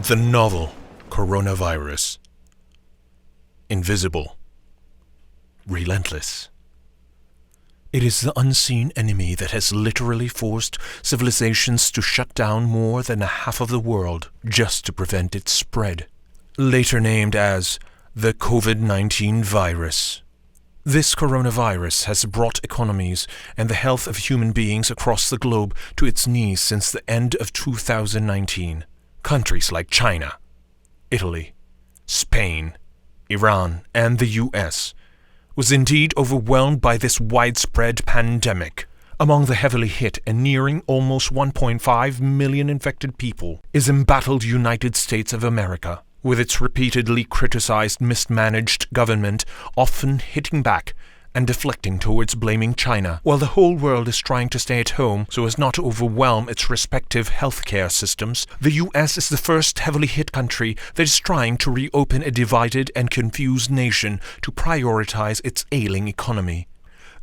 The novel coronavirus. Invisible. Relentless. It is the unseen enemy that has literally forced civilizations to shut down more than a half of the world just to prevent its spread. Later named as the COVID-19 virus. This coronavirus has brought economies and the health of human beings across the globe to its knees since the end of 2019. Countries like China, Italy, Spain, Iran, and the US was indeed overwhelmed by this widespread pandemic. Among the heavily hit and nearing almost 1.5 million infected people is embattled United States of America, with its repeatedly criticized mismanaged government often hitting back and deflecting towards blaming China, while the whole world is trying to stay at home so as not to overwhelm its respective healthcare systems. The US is the first heavily hit country that is trying to reopen a divided and confused nation to prioritize its ailing economy.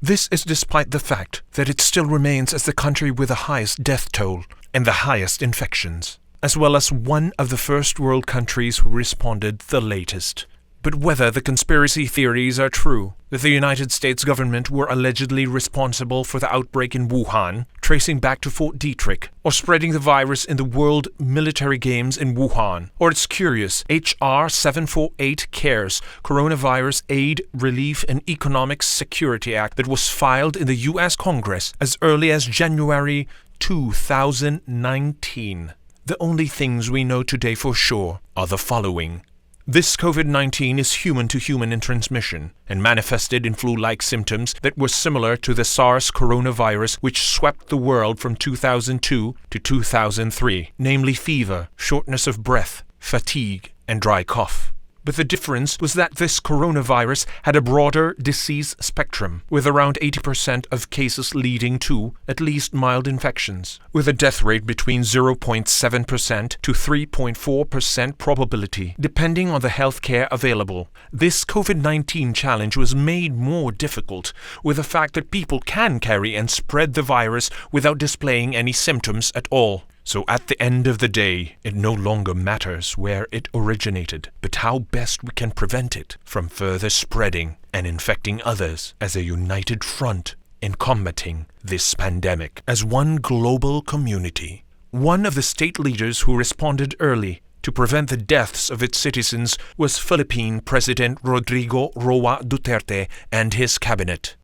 This is despite the fact that it still remains as the country with the highest death toll and the highest infections, as well as one of the first world countries who responded the latest. But whether the conspiracy theories are true, that the United States government were allegedly responsible for the outbreak in Wuhan, tracing back to Fort Detrick, or spreading the virus in the World Military Games in Wuhan, or its curious H.R. 748 CARES, Coronavirus Aid, Relief and Economic Security Act that was filed in the U.S. Congress as early as January 2019. The only things we know today for sure are the following. This COVID-19 is human-to-human in transmission and manifested in flu-like symptoms that were similar to the SARS coronavirus which swept the world from 2002 to 2003, namely fever, shortness of breath, fatigue, and dry cough. But the difference was that this coronavirus had a broader disease spectrum, with around 80% of cases leading to at least mild infections, with a death rate between 0.7% to 3.4% probability, depending on the health care available. This COVID-19 challenge was made more difficult with the fact that people can carry and spread the virus without displaying any symptoms at all. So at the end of the day, it no longer matters where it originated, but how best we can prevent it from further spreading and infecting others as a united front in combating this pandemic as one global community. One of the state leaders who responded early to prevent the deaths of its citizens was Philippine President Rodrigo Roa Duterte and his cabinet.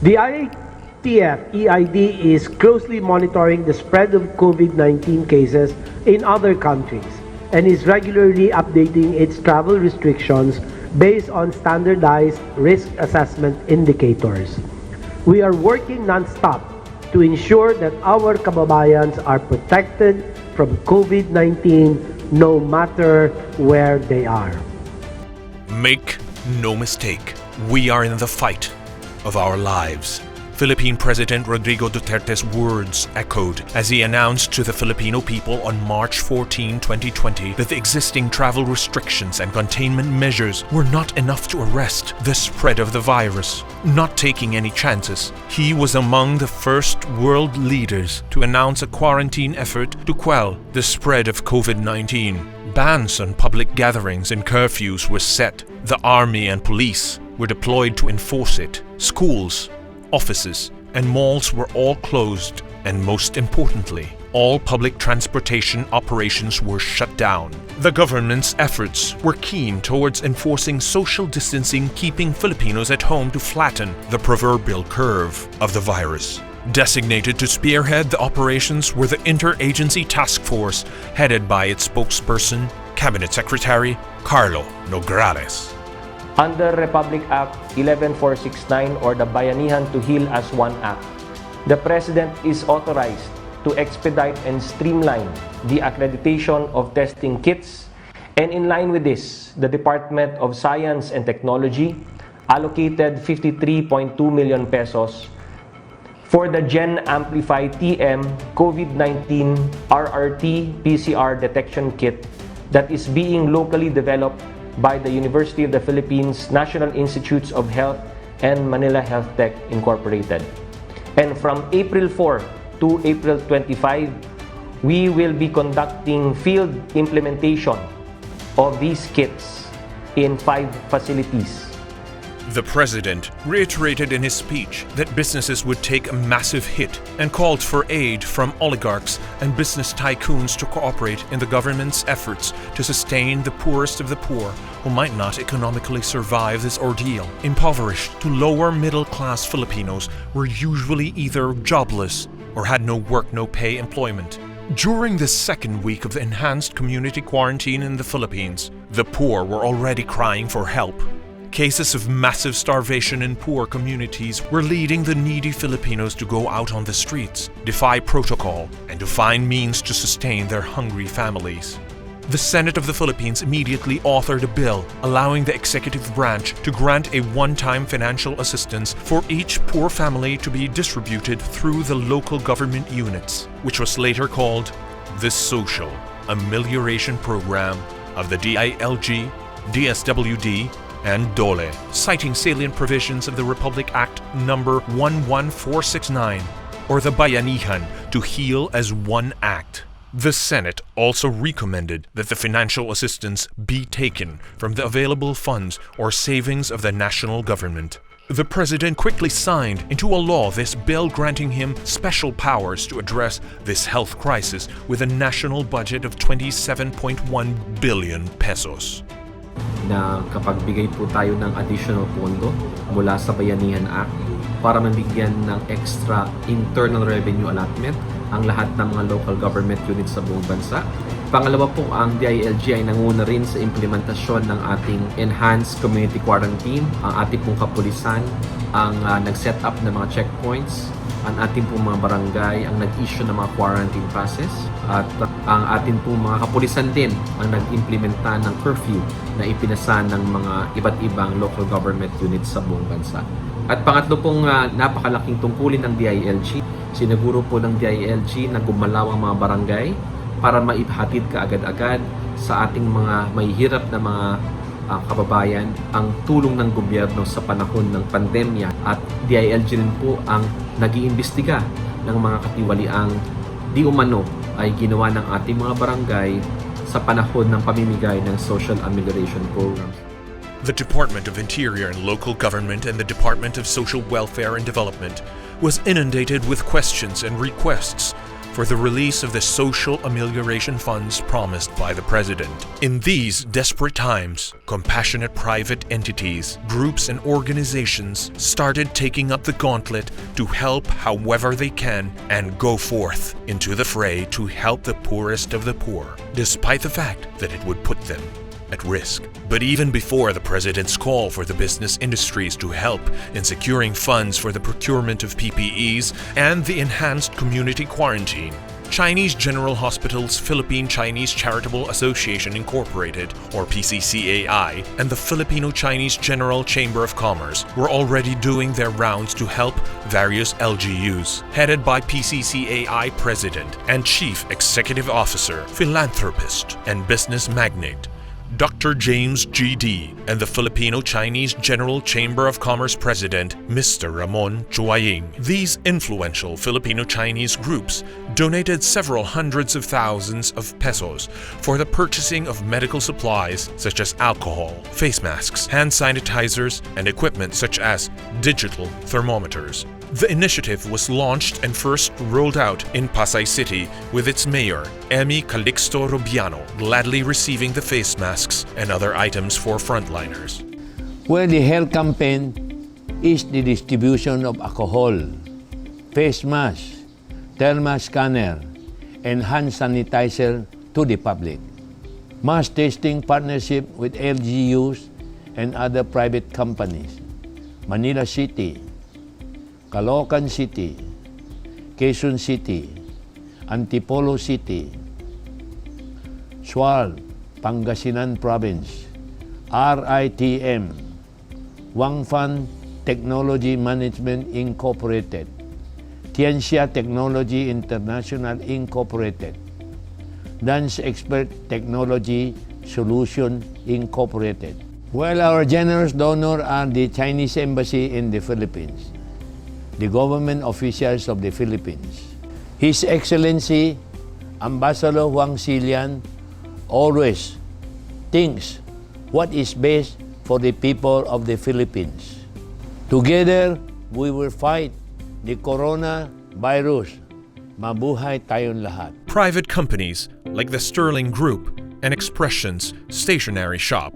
The ITF-EID is closely monitoring the spread of COVID-19 cases in other countries and is regularly updating its travel restrictions based on standardized risk assessment indicators. We are working non-stop to ensure that our kababayans are protected from COVID-19 no matter where they are. Make no mistake, we are in the fight of our lives. Philippine President Rodrigo Duterte's words echoed as he announced to the Filipino people on March 14, 2020 that the existing travel restrictions and containment measures were not enough to arrest the spread of the virus. Not taking any chances, he was among the first world leaders to announce a quarantine effort to quell the spread of COVID-19. Bans on public gatherings and curfews were set. The army and police were deployed to enforce it. Schools, offices, and malls were all closed, and most importantly, all public transportation operations were shut down. The government's efforts were keen towards enforcing social distancing, keeping Filipinos at home to flatten the proverbial curve of the virus. Designated to spearhead the operations were the Interagency Task Force, headed by its spokesperson, Cabinet Secretary Carlo Nograles. Under Republic Act 11469 or the Bayanihan to Heal as One Act, the President is authorized to expedite and streamline the accreditation of testing kits, and in line with this, the Department of Science and Technology allocated 53.2 million pesos for the Gen Amplify TM COVID-19 RRT PCR detection kit that is being locally developed by the University of the Philippines National Institutes of Health and Manila Health Tech Incorporated. And from April 4 to April 25, We will be conducting field implementation of these kits in 5 facilities. The president reiterated in his speech that businesses would take a massive hit and called for aid from oligarchs and business tycoons to cooperate in the government's efforts to sustain the poorest of the poor who might not economically survive this ordeal. Impoverished to lower middle-class Filipinos were usually either jobless or had no work, no pay employment. During the second week of the enhanced community quarantine in the Philippines, the poor were already crying for help. Cases of massive starvation in poor communities were leading the needy Filipinos to go out on the streets, defy protocol, and to find means to sustain their hungry families. The Senate of the Philippines immediately authored a bill allowing the executive branch to grant a one-time financial assistance for each poor family to be distributed through the local government units, which was later called the Social Amelioration Program of the DILG, DSWD, and DOLE, citing salient provisions of the Republic Act No. 11469, or the Bayanihan to Heal as One Act. The Senate also recommended that the financial assistance be taken from the available funds or savings of the national government. The president quickly signed into a law this bill granting him special powers to address this health crisis with a national budget of 27.1 billion pesos. Na kapag bigay po tayo ng additional pondo mula sa Bayanihan Act para mabigyan ng extra internal revenue allotment ang lahat ng mga local government units sa buong bansa. Pangalawa po, ang DILG ay nanguna rin sa implementasyon ng ating enhanced community quarantine. Ang ating pong kapulisan ang nag-set up ng mga checkpoints. Ang ating pong mga barangay ang nag-issue ng mga quarantine passes. At ang ating pong mga kapulisan din ang nag-implementa ng curfew na ipinasa ng mga iba't ibang local government units sa buong bansa. At pangatlo pong napakalaking tungkulin ng DILG, sinaguro po ng DILG na gumalaw ang mga barangay para maihatid kaagad-agad sa ating mga mahihirap na mga kababayan ang tulong ng gobyerno sa panahon ng pandemya. At DILG rin po ang nag-iimbestiga ng mga katiwaliang di umano ay ginawa ng ating mga barangay sa panahon ng pamimigay ng social amelioration programs. The Department of Interior and Local Government and the Department of Social Welfare and Development was inundated with questions and requests for the release of the social amelioration funds promised by the President. In these desperate times, compassionate private entities, groups, and organizations started taking up the gauntlet to help however they can and go forth into the fray to help the poorest of the poor, despite the fact that it would put them at risk. But even before the President's call for the business industries to help in securing funds for the procurement of PPEs and the enhanced community quarantine, Chinese General Hospital's Philippine Chinese Charitable Association Incorporated, or PCCAI, and the Filipino Chinese General Chamber of Commerce were already doing their rounds to help various LGUs, headed by PCCAI President and Chief Executive Officer, philanthropist, and business magnate Dr. James G.D. and the Filipino Chinese General Chamber of Commerce President, Mr. Ramon Chuaying. These influential Filipino-Chinese groups donated several hundreds of thousands of pesos for the purchasing of medical supplies such as alcohol, face masks, hand sanitizers, and equipment such as digital thermometers. The initiative was launched and first rolled out in Pasay City with its mayor, Emmy Calixto Rubiano, gladly receiving the face masks and other items for frontliners. Where the health campaign is the distribution of alcohol, face mask, thermal scanner, and hand sanitizer to the public. Mass testing partnership with LGUs and other private companies. Manila City, Caloocan City, Quezon City, Antipolo City, Sual, Pangasinan Province, RITM, Wangfan Technology Management Incorporated, Tianxia Technology International Incorporated, Dance Expert Technology Solution Incorporated. While our generous donor are the Chinese Embassy in the Philippines, the government officials of the Philippines, His Excellency Ambassador Huang Xilian always thinks what is best for the people of the Philippines. Together, we will fight the coronavirus. Mabuhay tayong lahat. Private companies like the Sterling Group and Expressions Stationery Shop.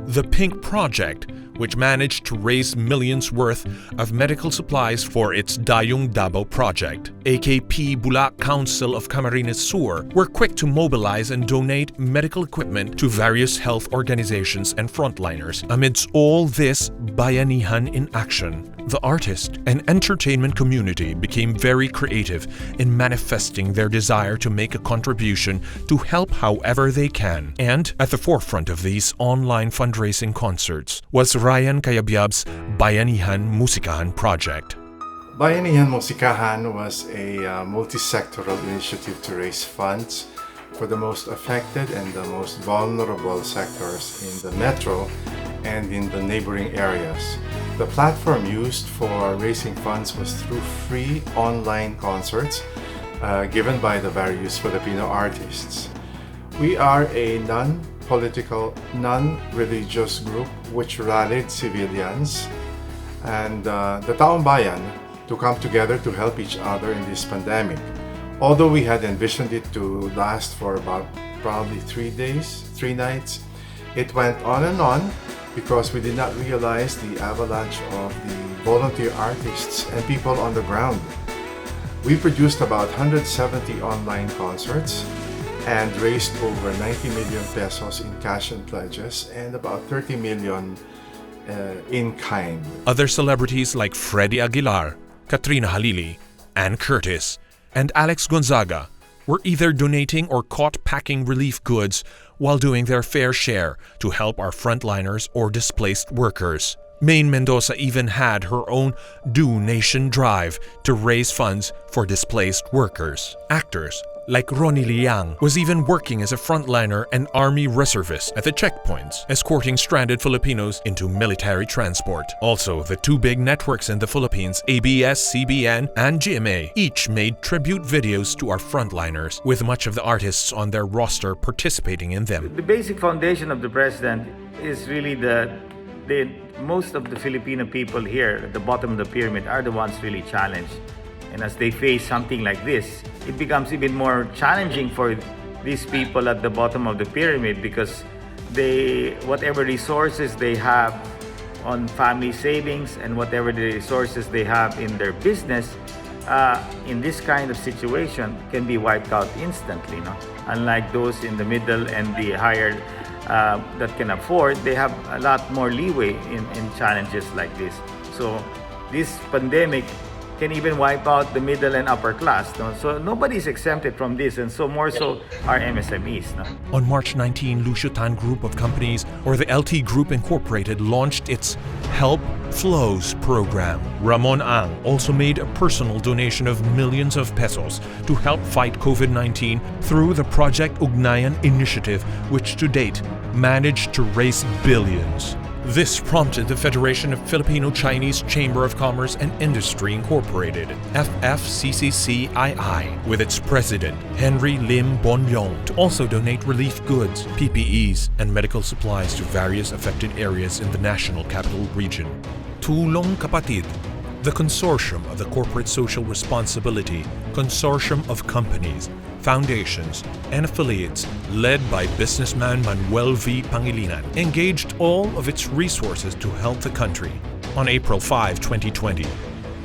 The Pink Project, which managed to raise millions worth of medical supplies for its Dayong Davao project. AKP Bulak Council of Camarines Sur were quick to mobilize and donate medical equipment to various health organizations and frontliners. Amidst all this bayanihan in action, the artist and entertainment community became very creative in manifesting their desire to make a contribution to help however they can. And at the forefront of these online fundraising concerts was Ryan Cayabyab's Bayanihan Musikahan project. Bayanihan Musikahan was a multi-sectoral initiative to raise funds for the most affected and the most vulnerable sectors in the metro and in the neighboring areas. The platform used for raising funds was through free online concerts given by the various Filipino artists. We are a non-political, non-religious group which rallied civilians and the taong bayan to come together to help each other in this pandemic. Although we had envisioned it to last for about probably 3 days, 3 nights, it went on and on because we did not realize the avalanche of the volunteer artists and people on the ground. We produced about 170 online concerts and raised over 90 million pesos in cash and pledges and about 30 million in kind. Other celebrities like Freddie Aguilar, Katrina Halili, Ann Curtis, and Alex Gonzaga were either donating or caught packing relief goods while doing their fair share to help our frontliners or displaced workers. Maine Mendoza even had her own Do Nation drive to raise funds for displaced workers. Actors like Ronnie Liang was even working as a frontliner and army reservist at the checkpoints, escorting stranded Filipinos into military transport. Also, the two big networks in the Philippines, ABS-CBN and GMA, each made tribute videos to our frontliners, with much of the artists on their roster participating in them. The basic foundation of the president is really the most of the Filipino people here at the bottom of the pyramid are the ones really challenged. And as they face something like this, it becomes even more challenging for these people at the bottom of the pyramid because whatever resources they have on family savings and whatever the resources they have in their business, in this kind of situation can be wiped out instantly. No? Unlike those in the middle and the higher that can afford, they have a lot more leeway in challenges like this. So this pandemic can even wipe out the middle and upper class. No? So nobody is exempted from this, and so more so our MSMEs. No? On March 19, Lucio Tan Group of Companies, or the LT Group Incorporated, launched its Help Flows program. Ramon Ang also made a personal donation of millions of pesos to help fight COVID-19 through the Project Ugnayan initiative, which to date managed to raise billions. This prompted the Federation of Filipino-Chinese Chamber of Commerce and Industry Incorporated, FFCCCII, with its president, Henry Lim Bonyong, to also donate relief goods, PPEs, and medical supplies to various affected areas in the National Capital Region. Tulong Kapatid, the consortium of the Corporate Social Responsibility Consortium of Companies, Foundations, and affiliates led by businessman Manuel V. Pangilinan, engaged all of its resources to help the country. On April 5, 2020,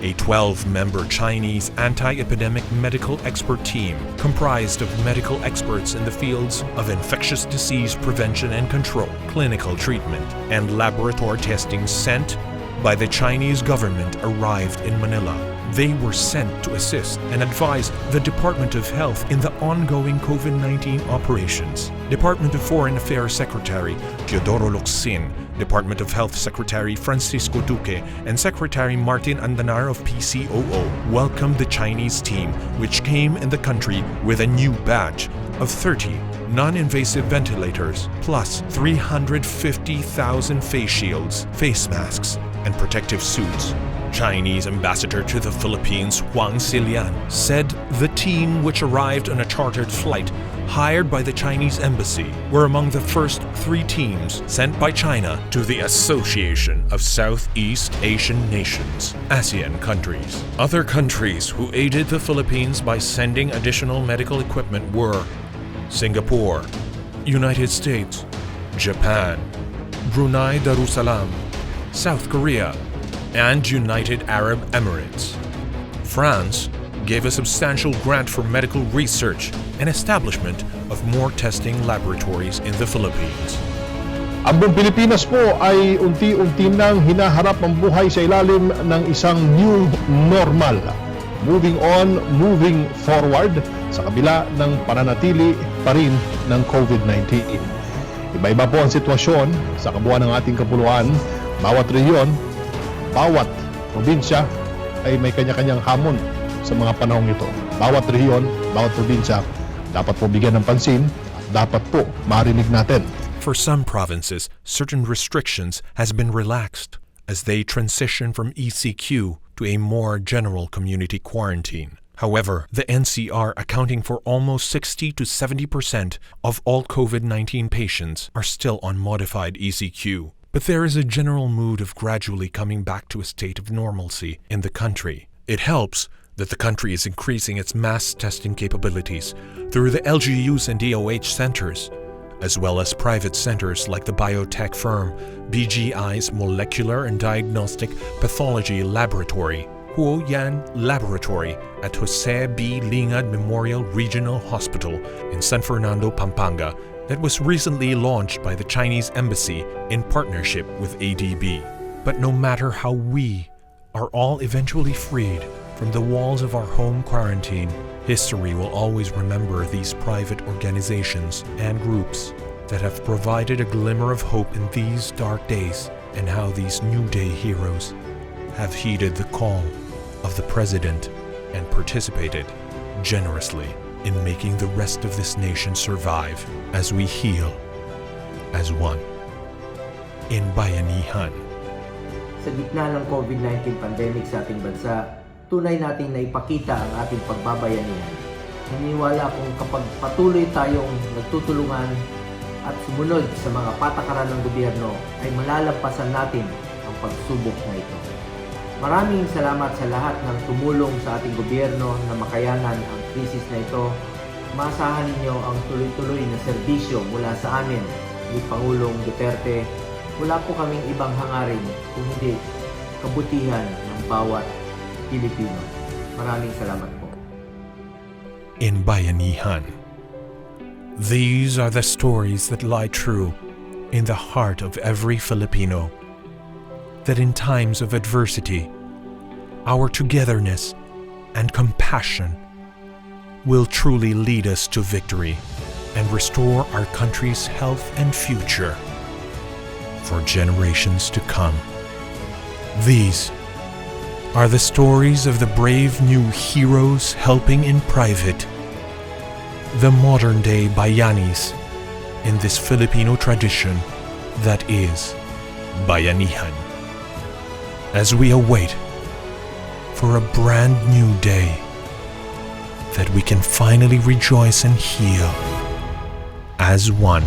a 12-member Chinese anti-epidemic medical expert team comprised of medical experts in the fields of infectious disease prevention and control, clinical treatment, and laboratory testing sent by the Chinese government arrived in Manila. They were sent to assist and advise the Department of Health in the ongoing COVID-19 operations. Department of Foreign Affairs Secretary Teodoro Locsin, Department of Health Secretary Francisco Duque, and Secretary Martin Andanar of PCOO welcomed the Chinese team, which came in the country with a new batch of 30 non-invasive ventilators, plus 350,000 face shields, face masks, and protective suits. Chinese ambassador to the Philippines, Huang Xilian, said the team, which arrived on a chartered flight hired by the Chinese embassy, were among the first 3 teams sent by China to the Association of Southeast Asian Nations, ASEAN countries. Other countries who aided the Philippines by sending additional medical equipment were Singapore, United States, Japan, Brunei Darussalam, South Korea, and United Arab Emirates. France gave a substantial grant for medical research and establishment of more testing laboratories in the Philippines. Ang buong Pilipinas po ay unti-unti nang hinaharap ang buhay sa ilalim ng isang new normal. Moving on, moving forward sa kabila ng pananatili pa rin ng COVID-19. Iba-iba po ang sitwasyon sa kabuuan ng ating kapuluan. Bawat rehiyon, bawat probinsya ay may kanya-kanyang hamon sa mga panahong ito. Bawat rehiyon, bawat probinsya, dapat po bigyan ng pansin, dapat po marinig natin. For some provinces, certain restrictions has been relaxed as they transition from ECQ to a more general community quarantine. However, the NCR, accounting for almost 60 to 70% of all COVID-19 patients, are still on modified ECQ. But there is a general mood of gradually coming back to a state of normalcy in the country. It helps that the country is increasing its mass testing capabilities through the LGUs and DOH centers, as well as private centers like the biotech firm BGI's Molecular and Diagnostic Pathology Laboratory, Huoyan Laboratory at Jose B. Lingad Memorial Regional Hospital in San Fernando, Pampanga, that was recently launched by the Chinese Embassy in partnership with ADB. But no matter how we are all eventually freed from the walls of our home quarantine, history will always remember these private organizations and groups that have provided a glimmer of hope in these dark days, and how these new day heroes have heeded the call of the President and participated generously in making the rest of this nation survive as we heal as one in Bayanihan. Sa gitna ng COVID-19 pandemic sa ating bansa, tunay nating naipakita ang ating pagbabayanihan. Naniniwala akong kapag patuloy tayong nagtutulungan at sumunod sa mga patakaran ng gobyerno, ay malalampasan natin ang pagsubok na ito. Maraming salamat sa lahat ng tumulong sa ating gobyerno na makayanan ang krisis na ito. Maasahan ninyo ang tuloy-tuloy na serbisyo mula sa amin ni Pangulong Duterte. Wala po kaming ibang hangarin kung hindi kabutihan ng bawat Pilipino. Maraming salamat po. In Bayanihan, these are the stories that lie true in the heart of every Filipino, that in times of adversity, our togetherness and compassion will truly lead us to victory and restore our country's health and future for generations to come. These are the stories of the brave new heroes helping in private, the modern-day Bayanis in this Filipino tradition that is Bayanihan. As we await for a brand new day that we can finally rejoice and heal as one.